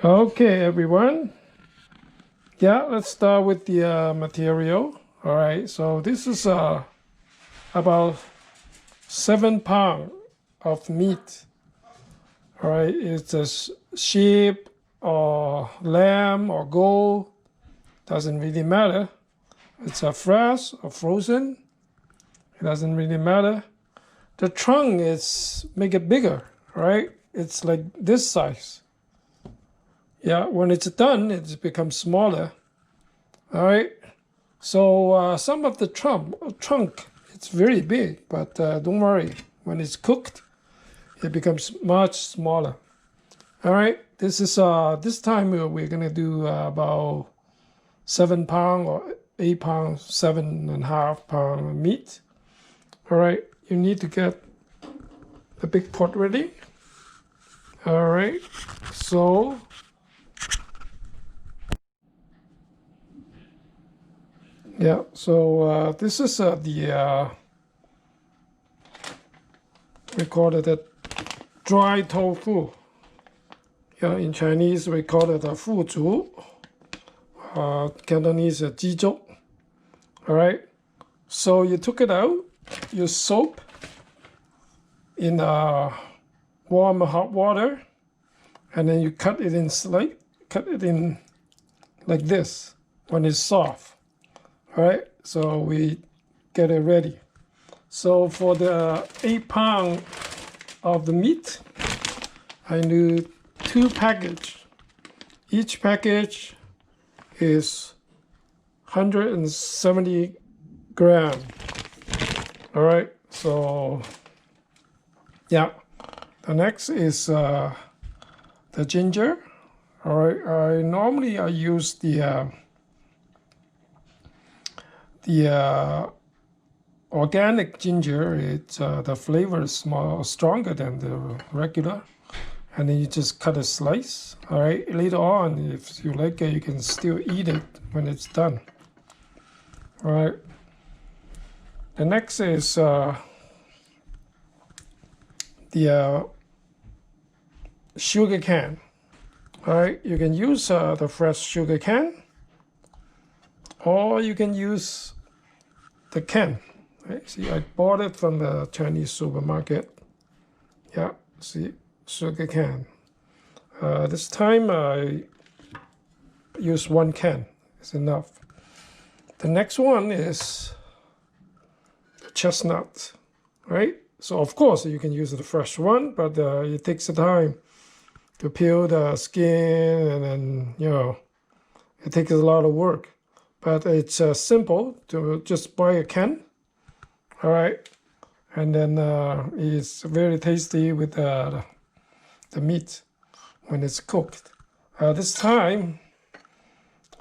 Okay, everyone. Yeah, let's start with the material. All right, so this is about 7 pounds of meat. All right, it's a sheep or lamb or goat, doesn't really matter. It's a fresh or frozen, it doesn't really matter. The trunk is make it bigger, right? It's like this size. Yeah, when it's done, it becomes smaller. All right. So some of the trunk, it's very big, but don't worry. When it's cooked, it becomes much smaller. All right. This is this time we're gonna do about 7 pounds or 8 pounds, 7.5 pounds meat. All right. You need to get the big pot ready. All right. So. Yeah, so this is we call it a dry tofu. Yeah, in Chinese we call it a fu zhu. Cantonese ji zhou. All right, so you took it out, you soak in warm hot water, and then you cut it in like this when it's soft. All right, so we get it ready. So for the 8 pounds of the meat, I need 2 packages. Each package is 170 grams. All right, so yeah. The next is the ginger. All right, I normally use the organic ginger. It's the flavor is stronger than the regular, and then you just cut a slice. All right, later on, if you like it, you can still eat it when it's done. All right, the next is the sugar cane. All right, you can use the fresh sugar cane, or you can use the can. Right? See, I bought it from the Chinese supermarket. Yeah, see, sugar can. This time I use 1 can. It's enough. The next one is chestnut, right? So of course you can use the fresh one, but it takes the time to peel the skin, and then it takes a lot of work. But it's simple to just buy a can. All right, and then it's very tasty with the meat when it's cooked. This time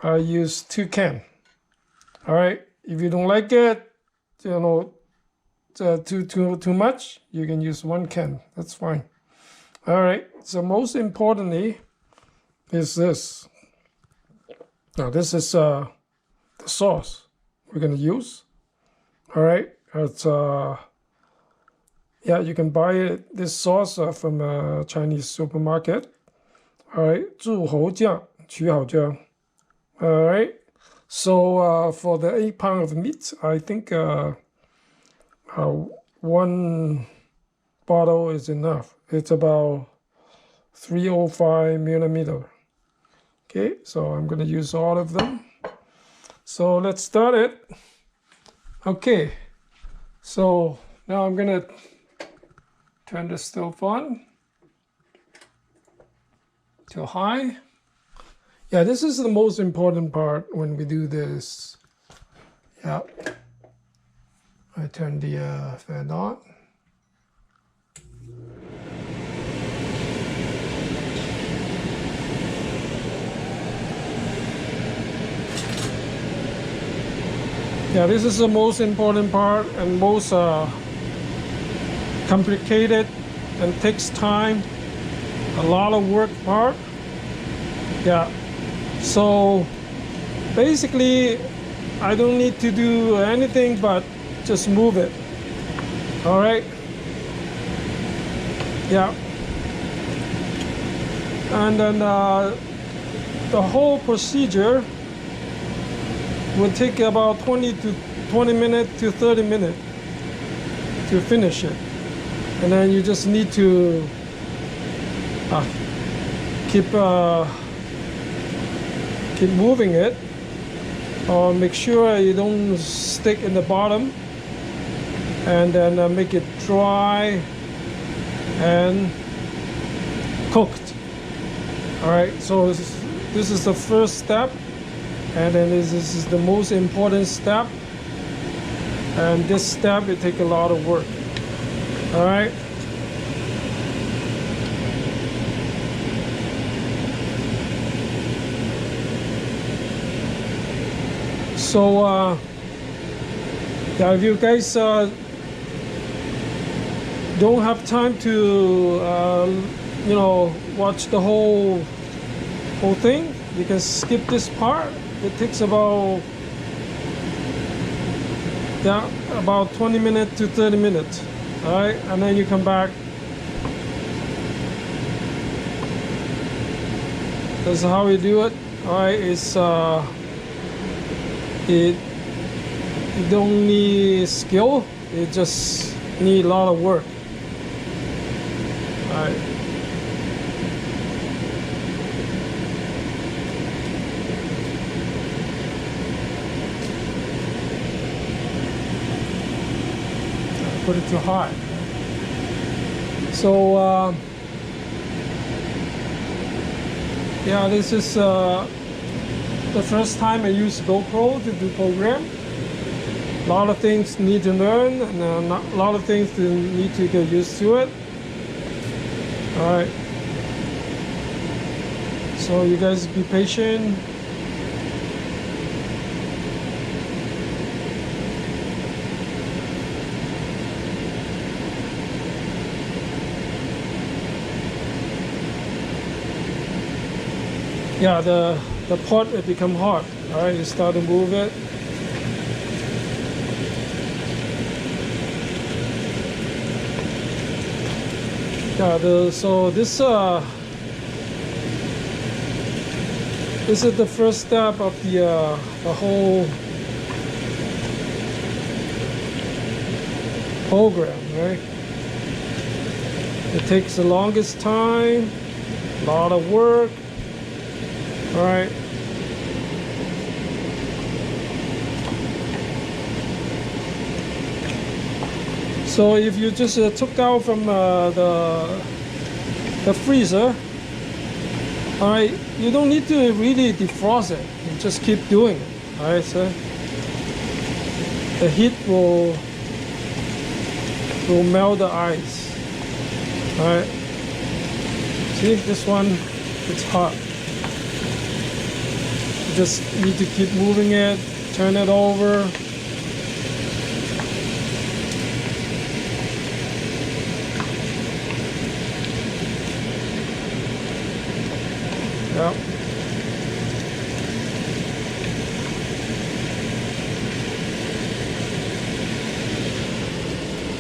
I use 2 cans. All right, if you don't like it, too much, you can use 1 can. That's fine. All right. So most importantly is this. Now this is the sauce we're gonna use. All right. It's yeah, you can buy this sauce from a Chinese supermarket. All right, 柱侯酱, 曲好姜. All right, so for the 8 pounds of meat, I think 1 bottle is enough. It's about 305 millimeter. Okay, so I'm gonna use all of them. So let's start it. Okay. So now I'm gonna turn the stove on to high. Yeah, this is the most important part when we do this. Yeah, I turn the fan on. Yeah, this is the most important part and most complicated and takes time, a lot of work part. Yeah, so basically I don't need to do anything but just move it. All right. Yeah. And then the whole procedure will take about 20 minutes to 30 minutes to finish it. And then you just need to keep moving it, or make sure you don't stick in the bottom, and then make it dry and cooked. All right, so this is the first step, and then this is the most important step, and this step it takes a lot of work. All right, so yeah, if you guys don't have time to you know, watch the whole thing, you can skip this part. It takes about 20 minutes to 30 minutes. All right, and then you come back. That's how we do it. All right, it's you don't need skill, you just need a lot of work. All right. Put it too high. So yeah, this is the first time I use GoPro to do program. A lot of things need to learn, and a lot of things need to get used to it. All right. So you guys be patient. Yeah, the pot it become hot. All right, you start to move it. Yeah, so this is the first step of the whole program, right? It takes the longest time, a lot of work. All right. So if you just took out from the freezer, all right, you don't need to really defrost it. You just keep doing it. All right, so the heat will melt the ice. All right. See, this one, it's hot. Just need to keep moving it, turn it over. Yeah.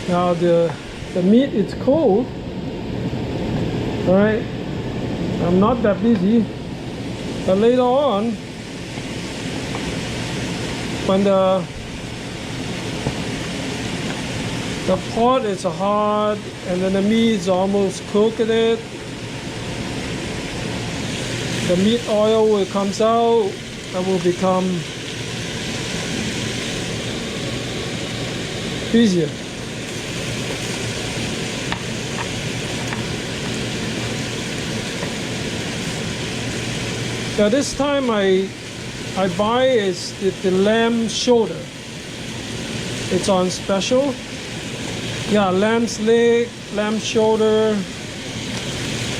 Now the meat is cold. All right. I'm not that busy, but later on, when the pot is hot and then the meat is almost cooked, the meat oil will comes out and will become easier. Now this time I buy is the lamb shoulder. It's on special. Yeah, lamb's leg, lamb shoulder,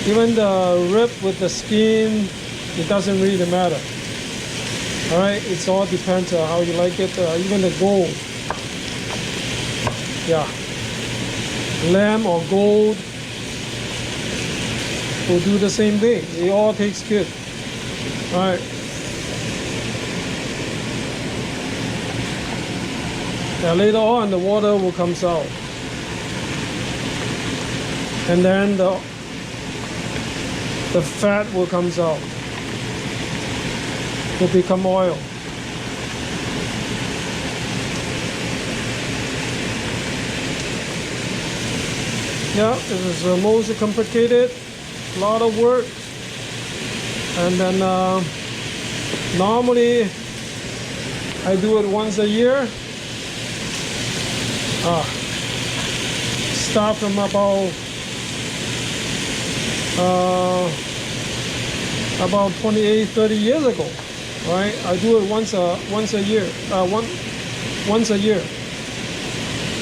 even the rib with the skin, it doesn't really matter. All right, it's all depends on how you like it. Even the gold. Yeah, lamb or gold will do the same thing. It all tastes good. All right. Now later on, the water will come out, and then the fat will come out. will become oil. Yeah, this is the most complicated, a lot of work. And then normally I do it once a year. Start from about 28, 30 years ago, right? I do it once a year, once a year,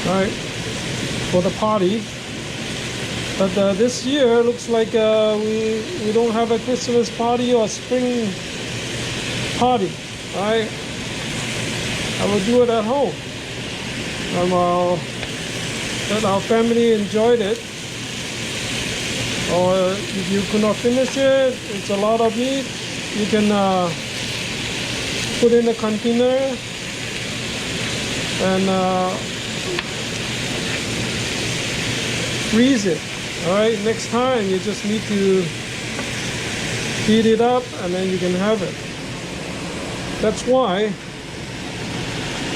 right? For the party. But this year looks like we don't have a Christmas party or a spring party, right? I will do it at home. That our family enjoyed it. Or if you could not finish it, it's a lot of meat, you can put in a container and freeze it. All right, next time you just need to heat it up and then you can have it. That's why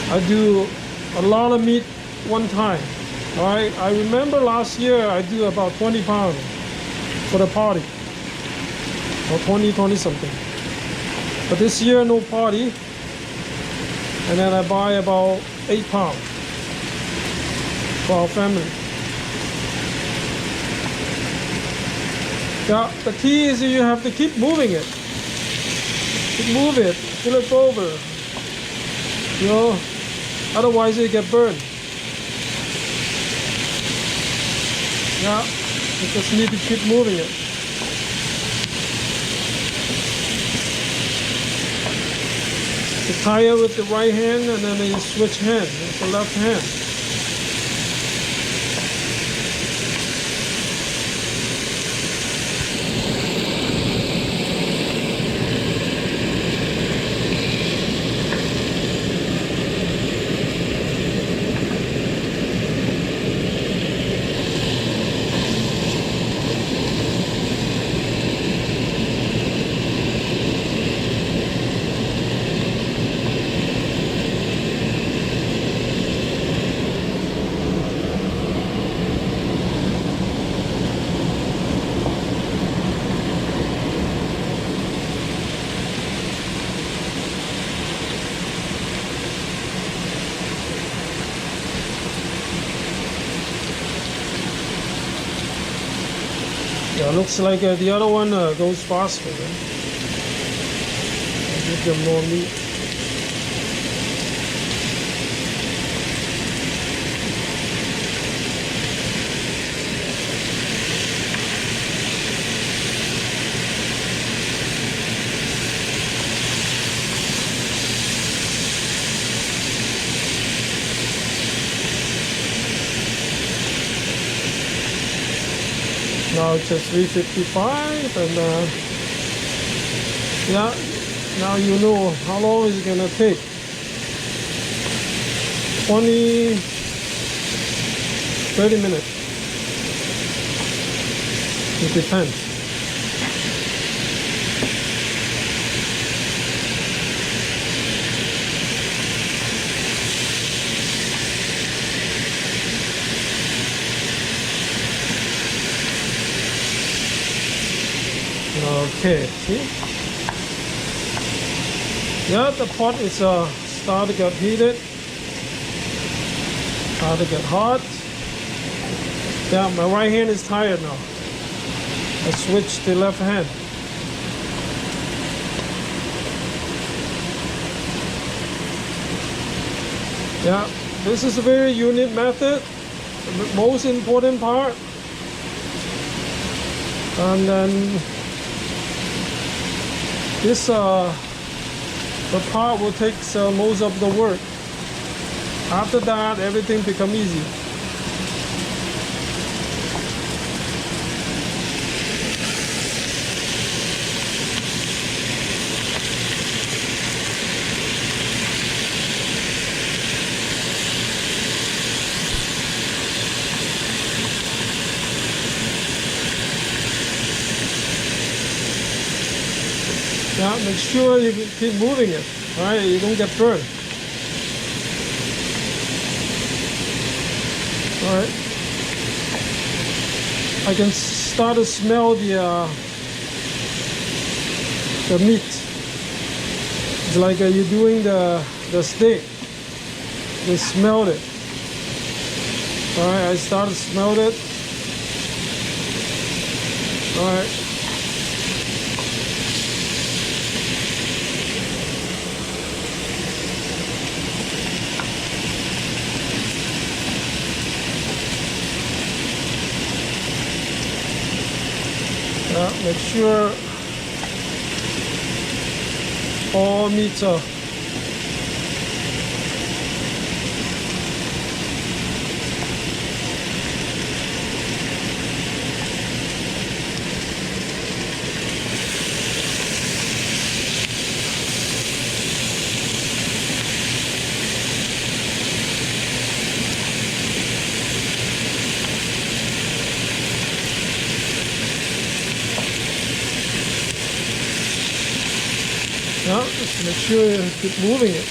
I do a lot of meat one time. All right, I remember last year I do about 20 pounds for the party, or 20 something. But this year no party, and then I buy about 8 pounds for our family. Yeah, the key is you have to keep moving it. Keep move it, flip over. You know, otherwise you get burned. Yeah, you just need to keep moving it. You tie it with the right hand and then you switch hand with the left hand. Yeah, looks like the other one goes faster. Then. Give them more meat. Now it's at 3:55, and yeah, now you know how long is it gonna take. 20, 30 minutes. It depends. Okay, see? Yeah, the pot is start to get heated, start to get hot. Yeah, my right hand is tired now. I switch to left hand. Yeah, this is a very unique method, the most important part. And then this the part will take most of the work. After that, everything becomes easy. Yeah, make sure you keep moving it. All right, you don't get burned. All right. I can start to smell the meat. It's like you're doing the steak. You smell it. All right, I start to smell it. All right. Make sure all meats are just make sure you keep moving it.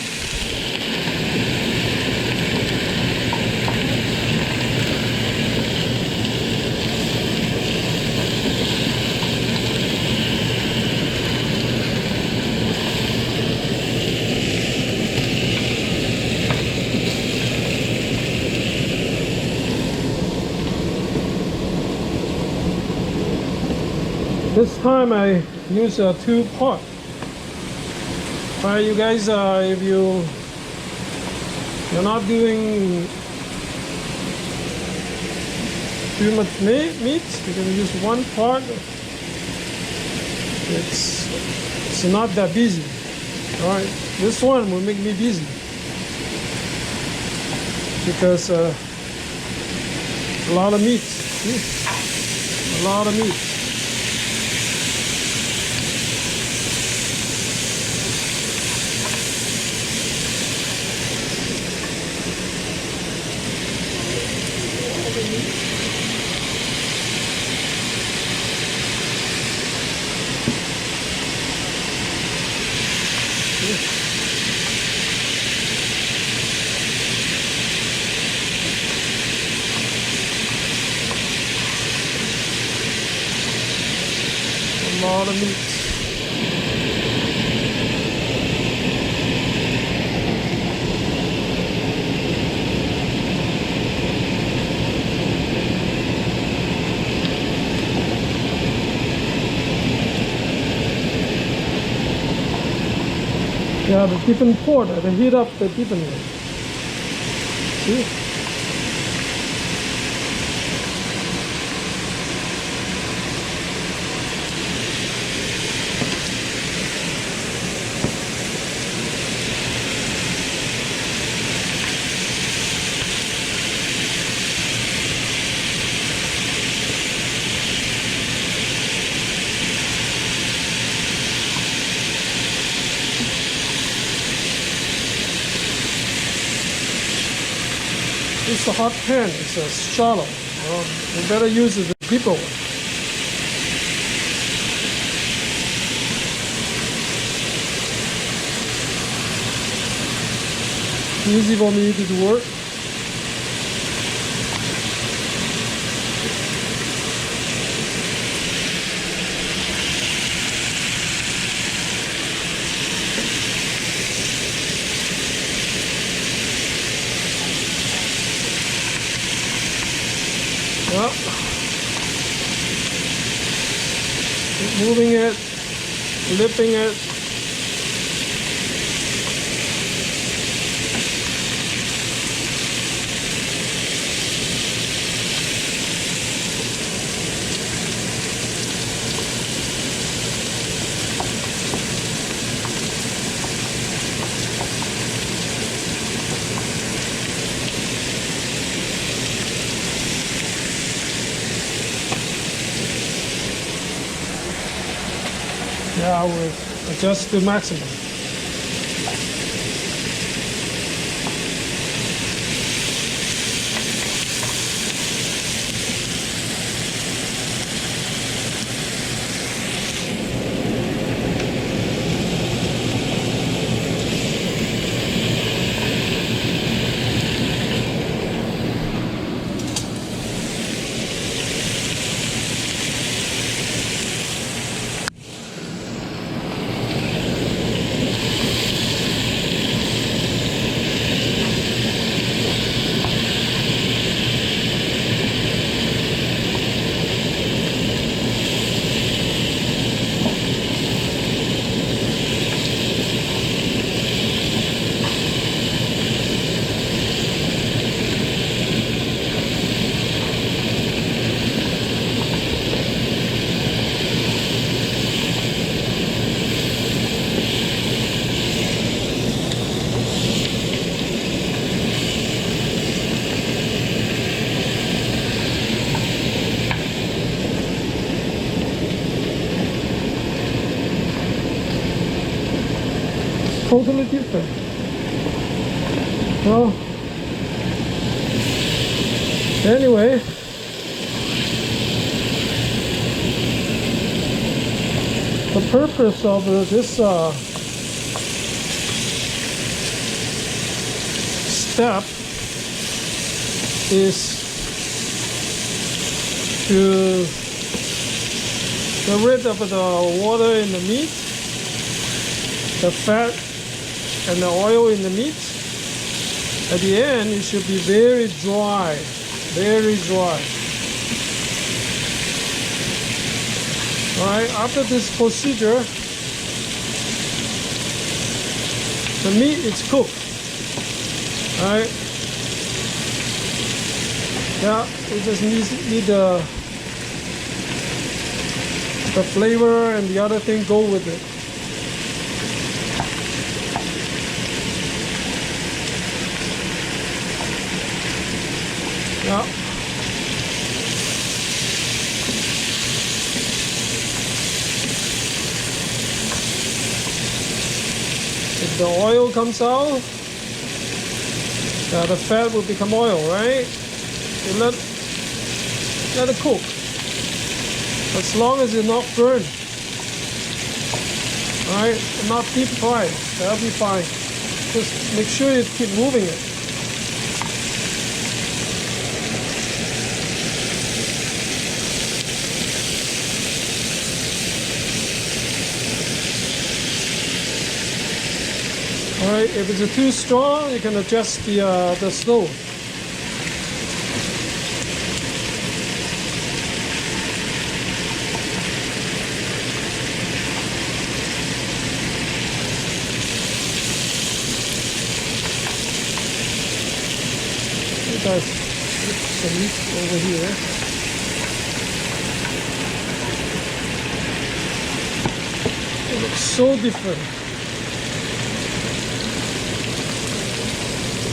This time I use a 2-pot. Alright, you guys, if you're not doing too much meat, you can use 1 pot. It's not that busy. Alright, this one will make me busy because a lot of meat. See? A lot of meat. A lot of meat. Yeah, the different pot, they heat up the different way. See? It's a hot pan, it's shallow. You better use the deeper one. Easy for me to do work. Well, keep moving it, flipping it. Yeah, I will adjust to maximum. totally different. Well, anyway, the purpose of this step is to get rid of the water in the meat, the fat and the oil in the meat. At the end, it should be very dry, very dry. All right, after this procedure, the meat is cooked. All right. Yeah, we just need the flavor and the other thing go with it. Yeah. If the oil comes out, the fat will become oil, right? You let it cook. As long as it's not burned. Alright, not deep fried. That'll be fine. Just make sure you keep moving it. Alright, if it's too strong, you can adjust the stove. Guys, some meat over here. It looks so different.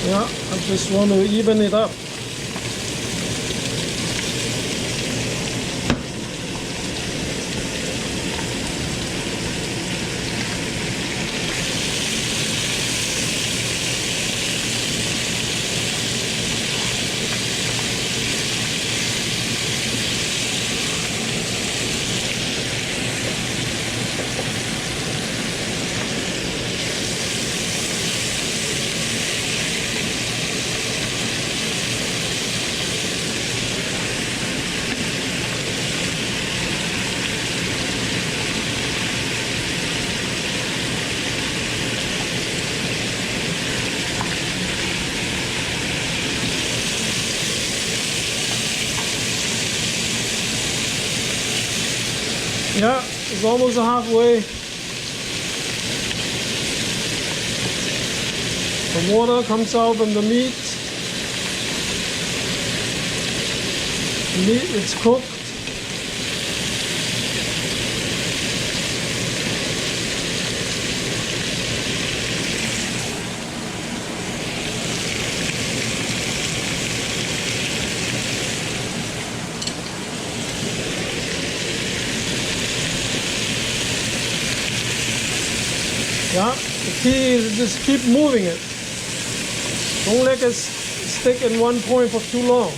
Yeah, I just want to even it up. Yeah, it's almost halfway. The water comes out from the meat. The meat is cooked. Yeah, the key is just keep moving it. Don't let it stick in one point for too long.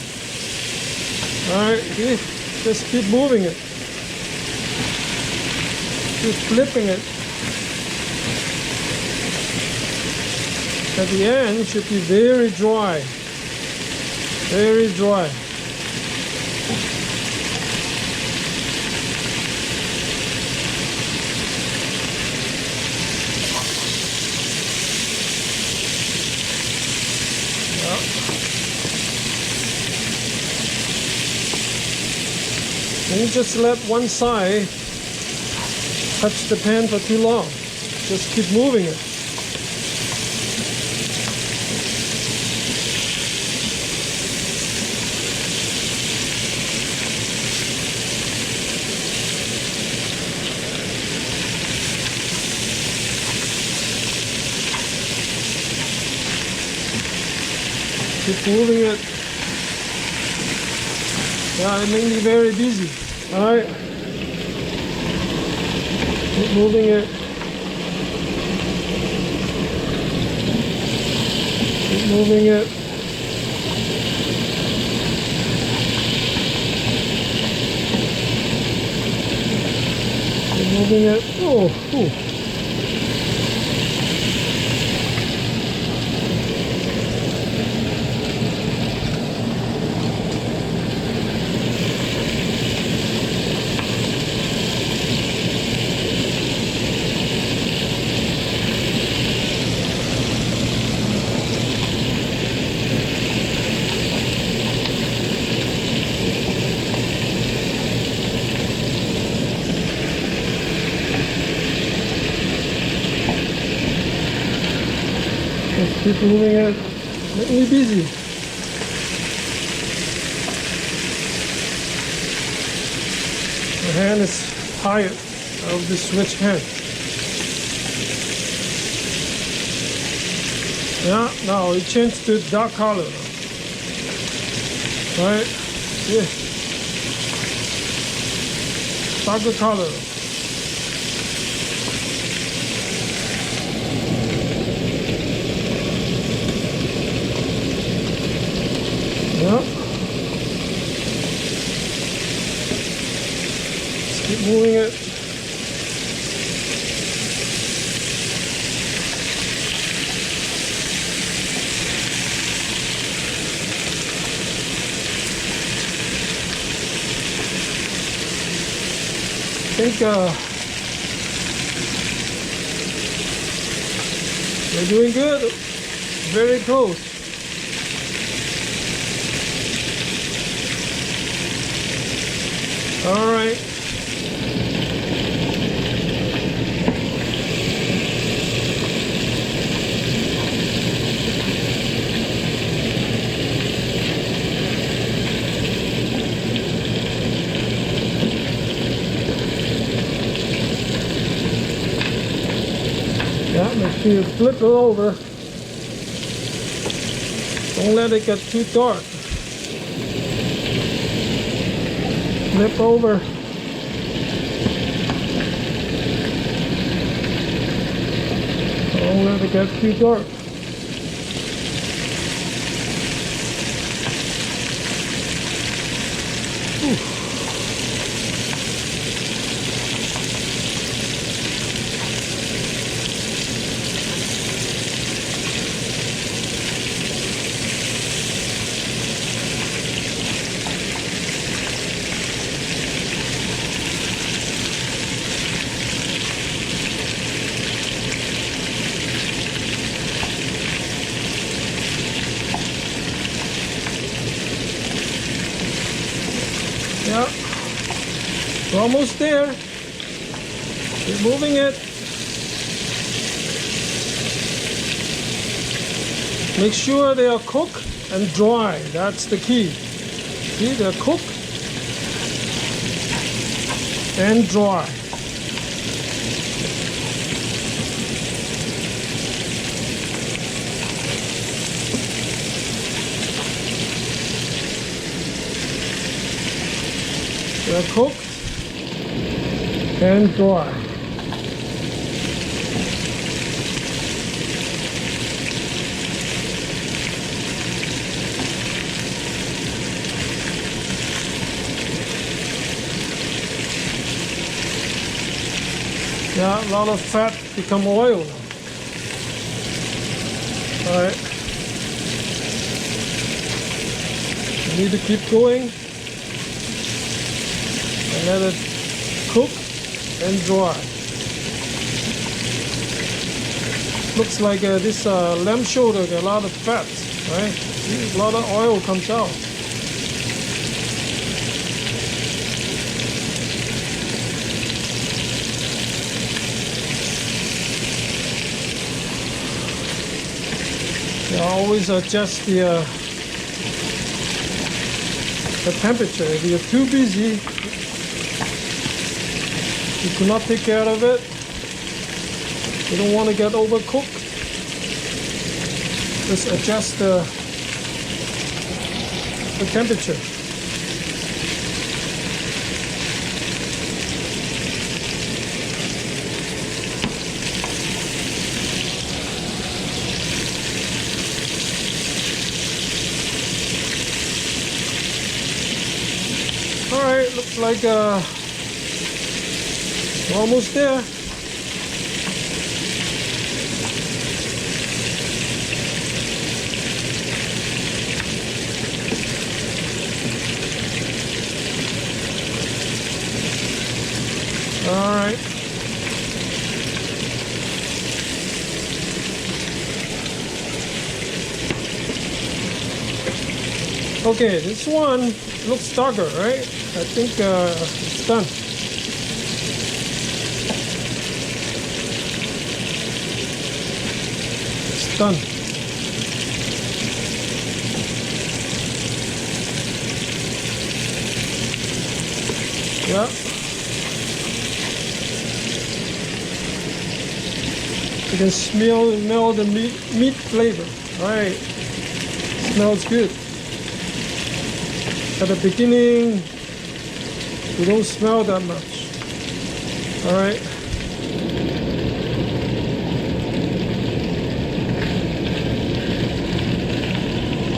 Alright, just keep moving it. Keep flipping it. At the end, it should be very dry. Very dry. Don't just let one side touch the pan for too long. Just keep moving it. Keep moving it. Yeah, it made me very busy. Alright. Keep moving it. moving it. Keep moving it. Oh, ooh. Just keep moving it. Make me busy. My hand is tired of the switch hand. Yeah, now it changed to dark color. Right? Yeah. Darker color. Yeah. Just keep moving it. I think we're doing good. Very close. All right. Yeah, make sure you flip it over. Don't let it get too dark. Flip over. Don't let it get too dark. Whew. Yeah, we're almost there. Keep moving it. Make sure they are cooked and dry. That's the key. See, they're cooked and dry. They're cooked and dry. Yeah, a lot of fat become oil now. All right. You need to keep going. And let it cook and dry. Looks like this lamb shoulder got a lot of fat, right? See, a lot of oil comes out. You always adjust the temperature. If you're too busy, you cannot take care of it. You don't want to get overcooked. Just adjust the temperature. All right, looks like we're almost there. All right. Okay, this one looks darker, right? I think it's done. It's done. Yeah. You can smell the meat flavor. All right. Smells good. At the beginning, you don't smell that much. All right.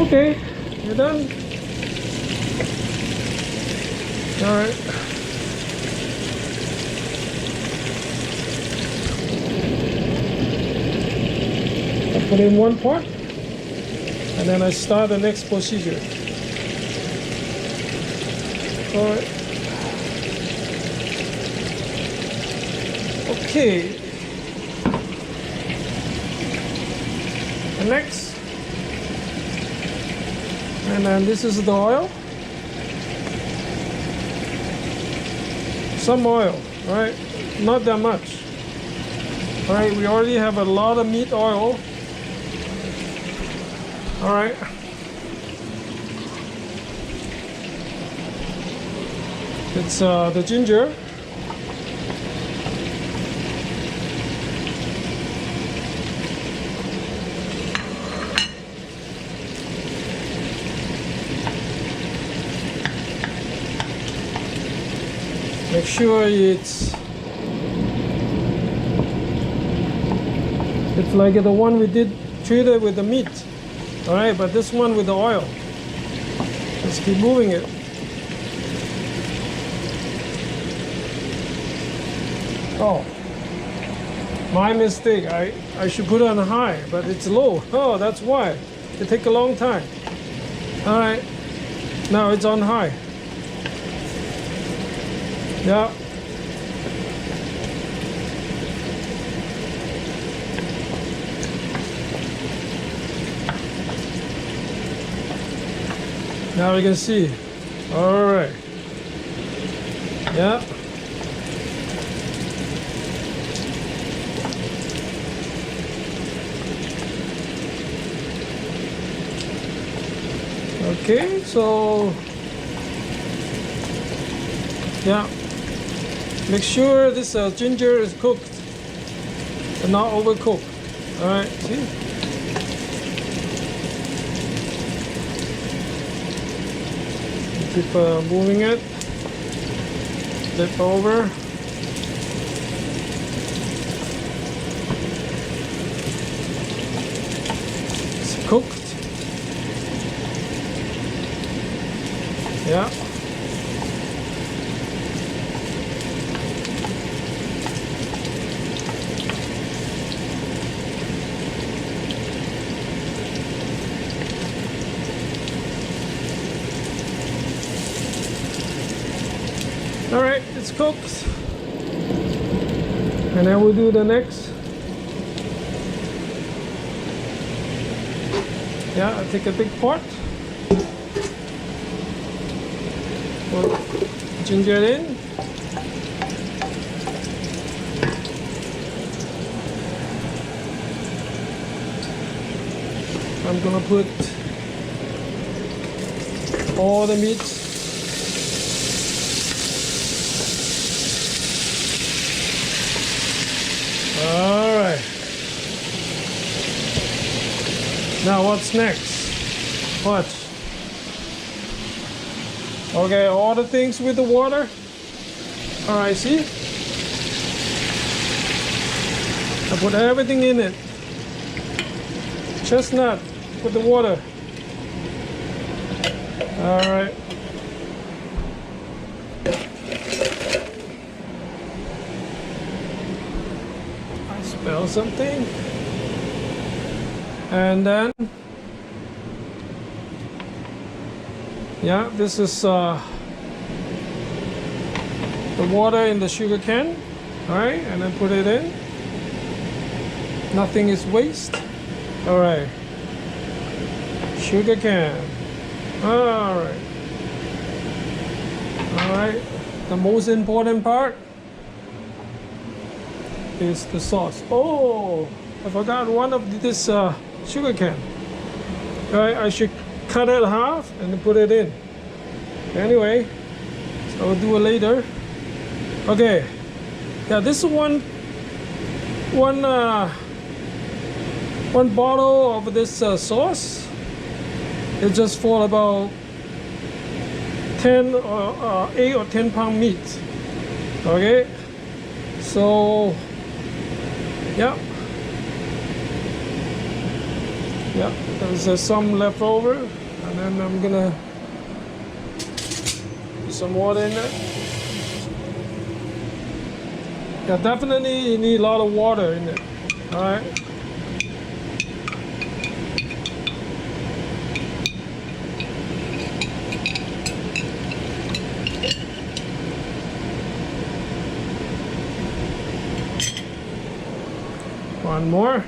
Okay, you're done. All right. I put in one part, and then I start the next procedure. All right. Okay. And next, and then this is the oil. Some oil, right? Not that much. All right, we already have a lot of meat oil. All right. It's the ginger. Make sure it's like the one we did treated with the meat. All right, but this one with the oil. Let's keep moving it. Oh, my mistake. I should put it on high, but it's low. Oh, that's why. It takes a long time. All right, now it's on high. Yeah. Now we can see. All right. Yeah. Okay, so yeah, make sure this ginger is cooked and not overcooked. All right, see? Keep moving it. Flip over. It's cooked. Yeah. All right, it's cooked. And then we'll do the next. Yeah, I'll take a big pot. Put ginger in. I'm gonna put all the meat. All right. Now what's next? What? Okay, all the things with the water. All right, see? I put everything in it. Chestnut, put the water. All right. or something. And then, yeah, this is the water in the sugar can. All right, and then put it in. Nothing is waste. All right, sugar can. All right, all right. The most important part is the sauce. Oh, I forgot one of this sugar can. All right, I should cut it half and then put it in. Anyway, so I'll do it later. Okay, yeah, this is one bottle of this sauce. It just for about 10 or 8 or 10 pound meat. Okay, so yeah, there's some left over, and then I'm gonna put some water in there. Yeah, definitely you need a lot of water in it. All right. One more.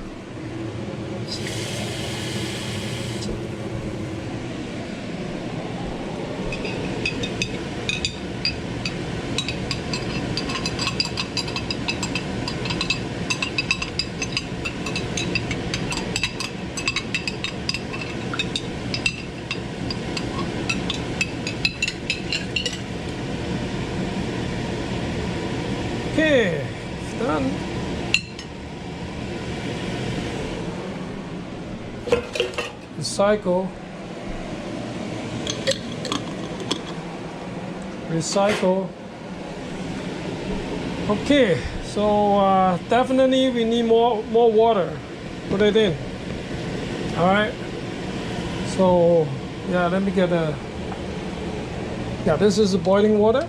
Okay, it's done. Recycle. Okay, so definitely we need more water. Put it in. All right. So yeah, let me get a. Yeah, this is boiling water.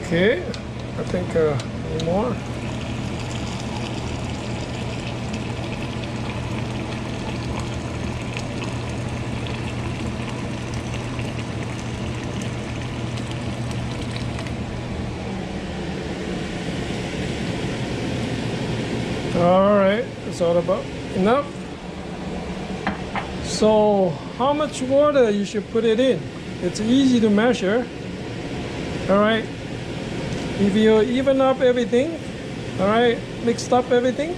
Okay, I think a little more. All right, that's all about enough. So how much water you should put it in? It's easy to measure. All right. If you even up everything, all right, mixed up everything.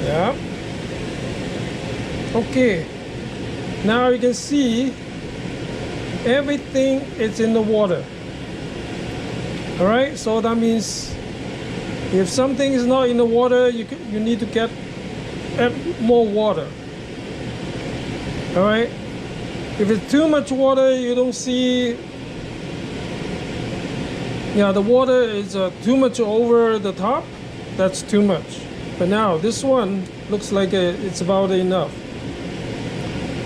Yeah. Okay. Now you can see everything is in the water. All right. So that means if something is not in the water, you need to add more water. All right. If it's too much water, you don't see. Yeah, the water is too much over the top. That's too much. But now this one looks like it's about enough.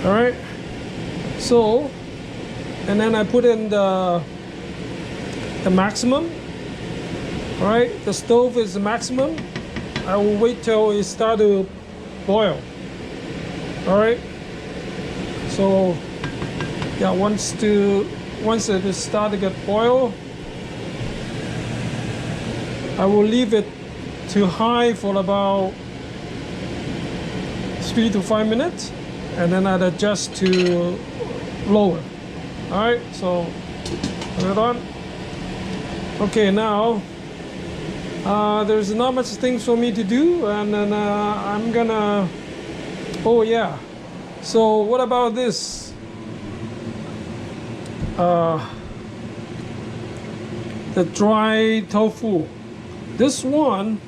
All right. So, and then I put in the maximum. All right. The stove is the maximum. I will wait till it start to boil. All right. So, yeah, once it start to get boil, I will leave it to high for about 3 to 5 minutes, and then I'd adjust to lower. All right, so put it on. Okay, now there's not much things for me to do, and then I'm gonna Oh yeah. So what about this? The dry tofu. This one,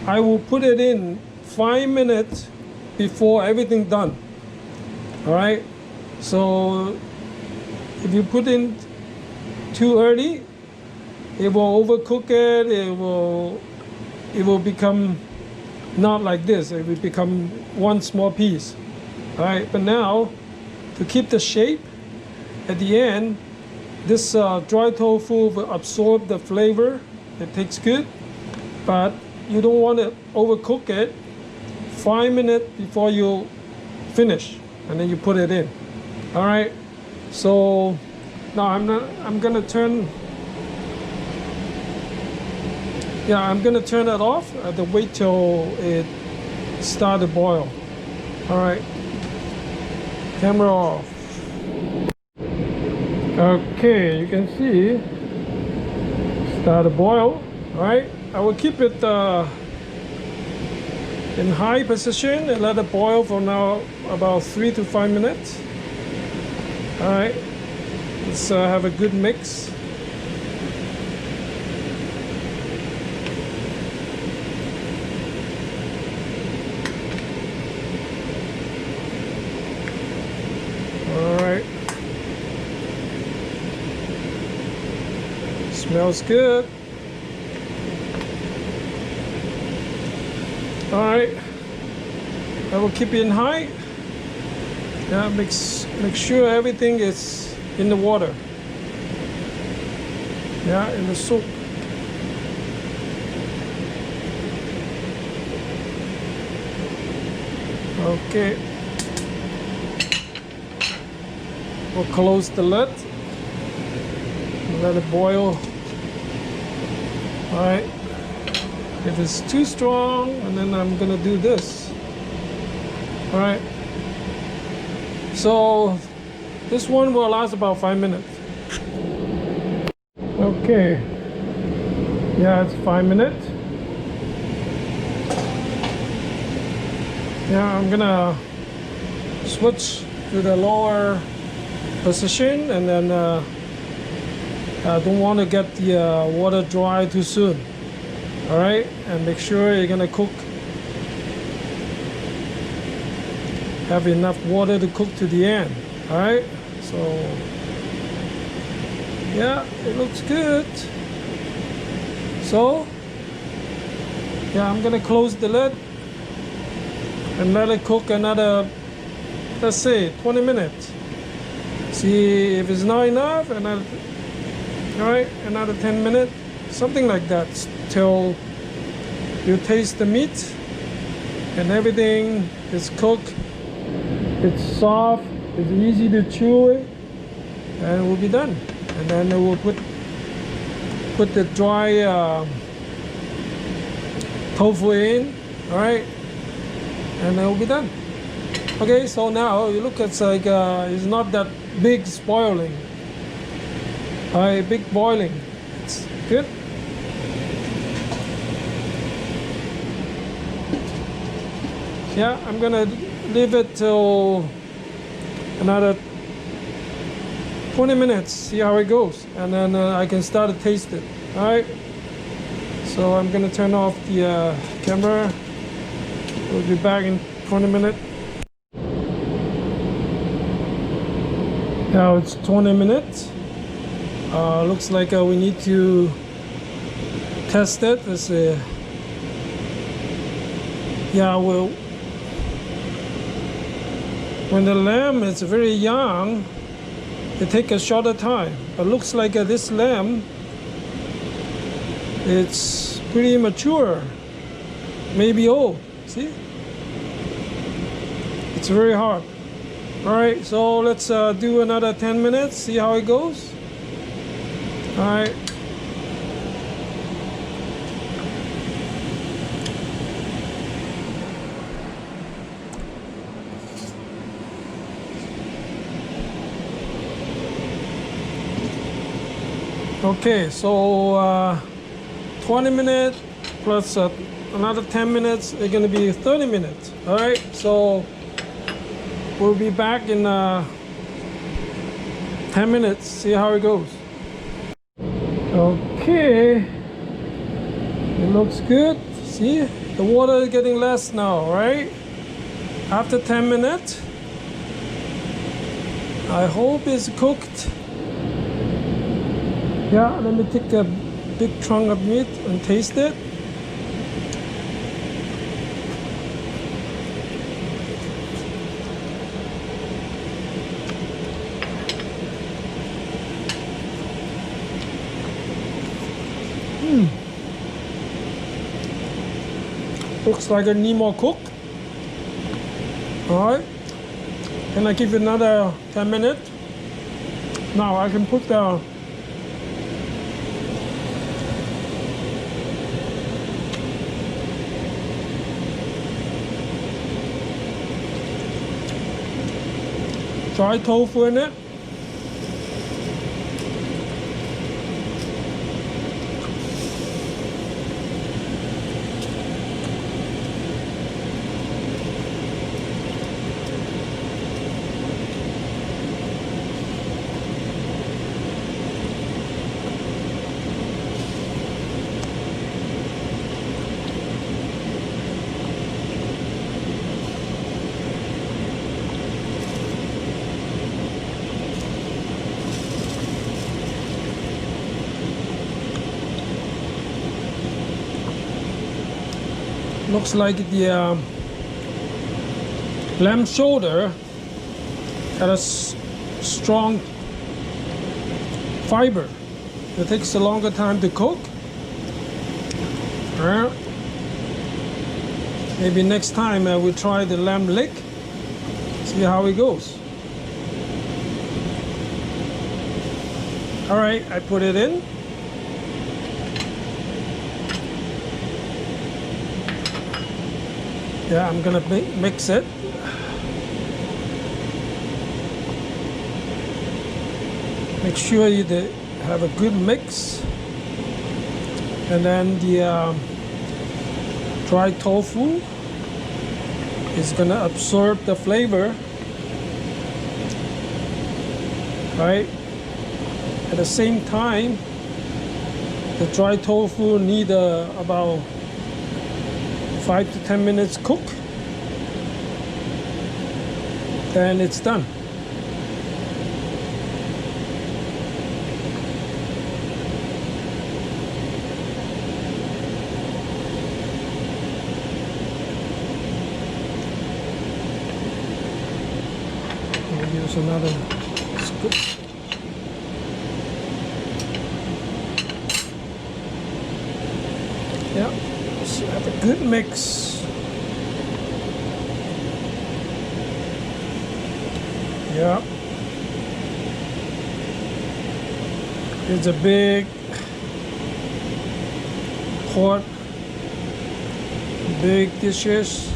I will put it in 5 minutes before everything done. All right. So if you put in too early, it will overcook it. It will become not like this. It will become one small piece. All right. But now, to keep the shape, at the end, this dry tofu will absorb the flavor. It tastes good, but you don't want to overcook it. 5 minutes before you finish, and then you put it in. All right. So now I'm gonna turn. Yeah, I'm gonna turn it off. I have to wait till it start to boil. All right. Camera off. Okay, you can see start to boil. All right. I will keep it in high position and let it boil for now about 3 to 5 minutes. All right. Let's have a good mix. All right. Smells good. All right. I will keep it in high. Yeah, make sure everything is in the water. Yeah, in the soup. Okay. We'll close the lid. Let it boil. All right. If it's too strong, and then I'm gonna do this. All right. So this one will last about 5 minutes. Okay. Yeah, it's 5 minutes. Yeah, I'm gonna switch to the lower position, and then I don't want to get the water dry too soon. All right, and make sure you're gonna cook. Have enough water to cook to the end. All right, so yeah, it looks good. So yeah, I'm gonna close the lid and let it cook another, let's say 20 minutes. See if it's not enough, another, all right, another 10 minutes, something like that, till you taste the meat and everything is cooked. It's soft, it's easy to chew it, and it will be done. And then we'll put the dry tofu in, all right, and it will be done. Okay, so now you look, it's like it's not that big spoiling, big boiling. It's good. Yeah, I'm gonna leave it till another 20 minutes, see how it goes, and then I can start to taste it. All right. So I'm gonna turn off the camera. We'll be back in 20 minutes. Now it's 20 minutes. Looks like we need to test it. Let's see. Yeah, well, when the lamb is very young, it takes a shorter time. But looks like this lamb, it's pretty mature, maybe old. See, it's very hard. All right, so let's do another 10 minutes, see how it goes. All right. Okay, so 20 minutes plus another 10 minutes, it's gonna be 30 minutes. All right, so we'll be back in 10 minutes, see how it goes. Okay, it looks good. See, the water is getting less now, right? After 10 minutes, I hope it's cooked. Yeah, let me take a big chunk of meat and taste it. Looks like it need more cook. All right, can I give it another 10 minutes? Now I can put the dry tofu in it. Looks like the lamb shoulder had a strong fiber. It takes a longer time to cook. Maybe next time I will try the lamb leg, see how it goes. All right, I put it in. Yeah, I'm gonna mix it. Make sure you have a good mix. And then the dry tofu is gonna absorb the flavor. Right? At the same time, the dry tofu need about 5 to 10 minutes cook, then it's done. I'll use another scoop. Yeah. Have a good mix. Yeah. It's a big pot, big dishes.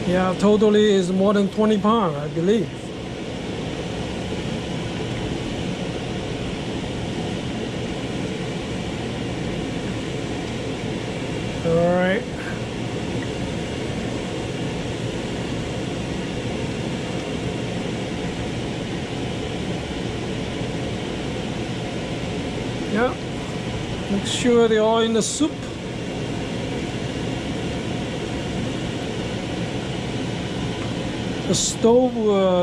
Yeah, totally is more than 20 pounds, I believe. All right. Yeah. Make sure they're all in the soup. The stove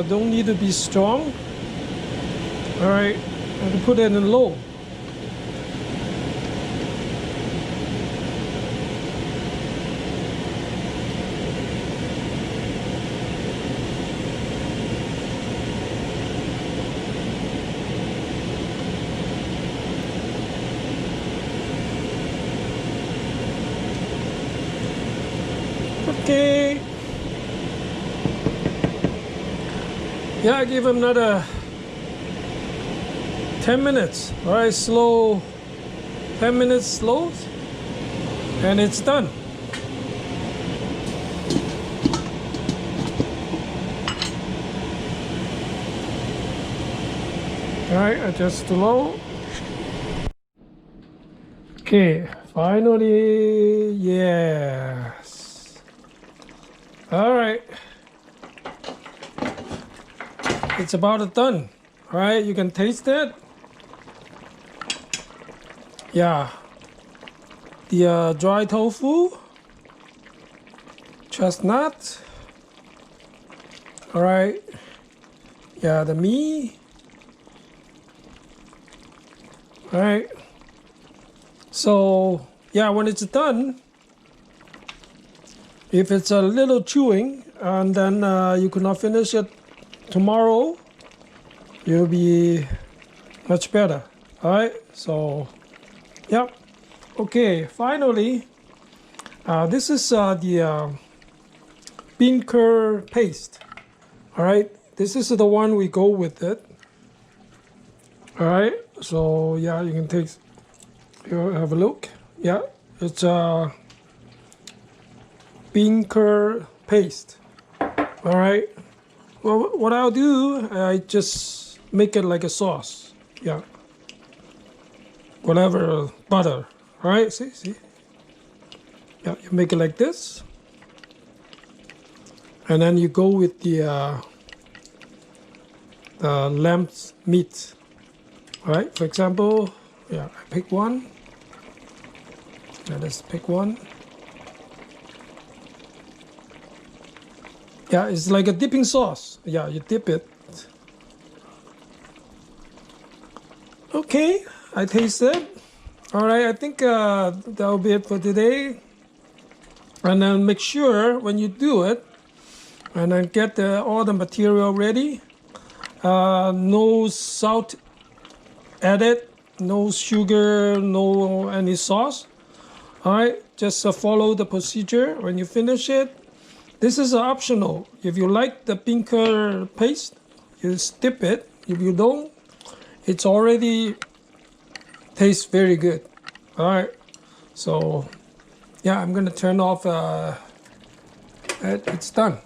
don't need to be strong. All right. I can put it in low. Okay. Yeah, I give him another 10 minutes. All right, slow, 10 minutes slow, and it's done. All right, adjust to low. Okay, Finally, yes. All right. It's about done. All right, you can taste it. Yeah. The dry tofu, chestnut. All right. Yeah, the meat. All right. So yeah, when it's done, if it's a little chewing and then you could not finish it tomorrow, you'll be much better. All right. So yeah. Okay. Finally, this is the bean curd paste. All right. This is the one we go with it. All right. So yeah, you can take. You have a look. Yeah, it's bean curd paste. All right. Well, what I'll do, I just make it like a sauce. Yeah. Whatever butter. All right. See. Yeah, you make it like this, and then you go with the lamb's meat. All right. For example, yeah, I pick one. Let's pick one. Yeah, it's like a dipping sauce. Yeah, you dip it. Okay, I taste it. All right, I think that'll be it for today. And then make sure when you do it, and then get all the material ready. No salt added, no sugar, no any sauce. All right, just follow the procedure when you finish it. This is optional. If you like the bean curd paste, you dip it. If you don't, it's already tastes very good. All right, so yeah, I'm gonna turn off. It's done.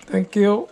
Thank you.